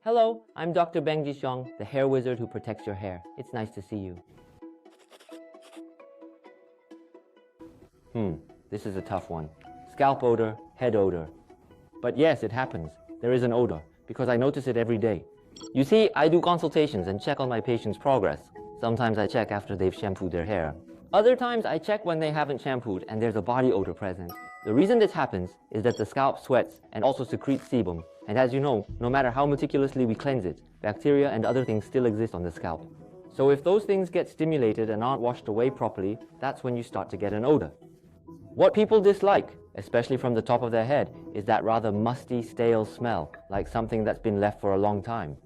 Hello, I'm Dr. Bang the hair wizard who protects your hair. It's nice to see you. This is a tough one. Scalp odor, head odor. But yes, it happens. There is an odor, because I notice it every day. You see, I do consultations and check on my patients' progress. Sometimes I check after they've shampooed their hair. Other times I check when they haven't shampooed and there's a body odor present. The reason this happens is that the scalp sweats and also secretes sebum. And as you know, no matter how meticulously we cleanse it, bacteria and other things still exist on the scalp. So if those things get stimulated and aren't washed away properly, that's when you start to get an odor. What people dislike, especially from the top of their head, is that rather musty, stale smell, like something that's been left for a long time.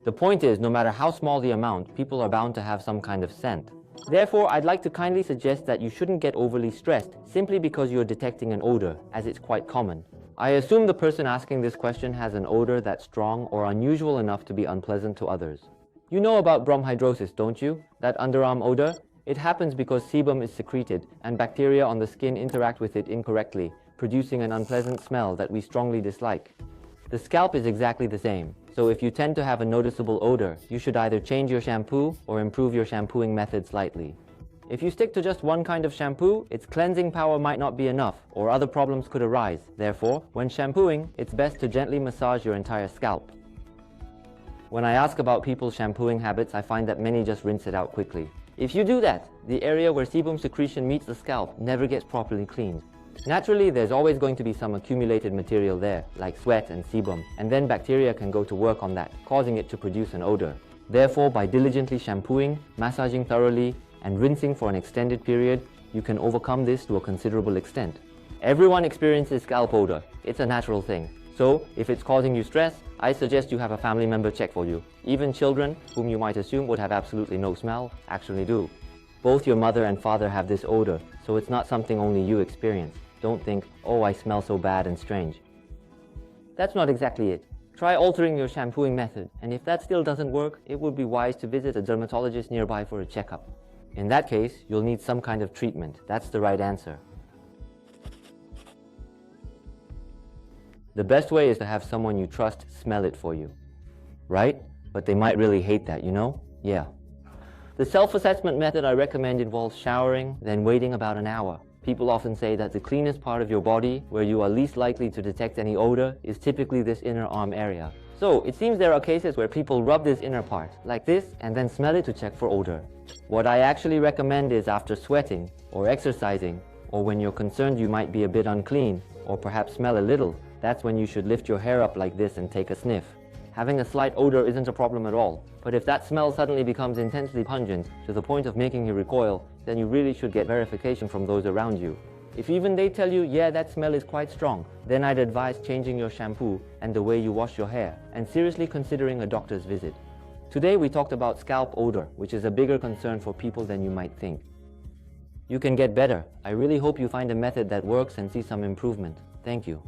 The point is, no matter how small the amount, people are bound to have some kind of scent. Therefore, I'd like to kindly suggest that you shouldn't get overly stressed simply because you're detecting an odor, as it's quite common. I assume the person asking this question has an odor that's strong or unusual enough to be unpleasant to others. You know about bromhidrosis, don't you? That underarm odor? It happens because sebum is secreted and bacteria on the skin interact with it incorrectly, producing an unpleasant smell that we strongly dislike. The scalp is exactly the same, so if you tend to have a noticeable odor, you should either change your shampoo or improve your shampooing method slightly. If you stick to just one kind of shampoo, its cleansing power might not be enough, or other problems could arise. Therefore, when shampooing, it's best to gently massage your entire scalp. When I ask about people's shampooing habits, I find that many just rinse it out quickly. If you do that, the area where sebum secretion meets the scalp never gets properly cleaned. Naturally, there's always going to be some accumulated material there, like sweat and sebum, and then bacteria can go to work on that, causing it to produce an odor. Therefore, by diligently shampooing, massaging thoroughly, and rinsing for an extended period, you can overcome this to a considerable extent. Everyone experiences scalp odor. It's a natural thing. So, if it's causing you stress, I suggest you have a family member check for you. Even children, whom you might assume would have absolutely no smell, actually do. Both your mother and father have this odor, so it's not something only you experience. Don't think, oh, I smell so bad and strange. That's not exactly it. Try altering your shampooing method, and if that still doesn't work, it would be wise to visit a dermatologist nearby for a checkup. In that case, you'll need some kind of treatment. That's the right answer. The best way is to have someone you trust smell it for you. Right? But they might really hate that, you know? Yeah. The self-assessment method I recommend involves showering, then waiting about an hour. People often say that the cleanest part of your body, where you are least likely to detect any odor, is typically this inner arm area. So, it seems there are cases where people rub this inner part, like this, and then smell it to check for odor. What I actually recommend is after sweating, or exercising, or when you're concerned you might be a bit unclean, or perhaps smell a little, that's when you should lift your hair up like this and take a sniff. Having a slight odor isn't a problem at all, but if that smell suddenly becomes intensely pungent to the point of making you recoil, then you really should get verification from those around you. If even they tell you, yeah, that smell is quite strong, then I'd advise changing your shampoo and the way you wash your hair, and seriously considering a doctor's visit. Today we talked about scalp odor, which is a bigger concern for people than you might think. You can get better. I really hope you find a method that works and see some improvement. Thank you.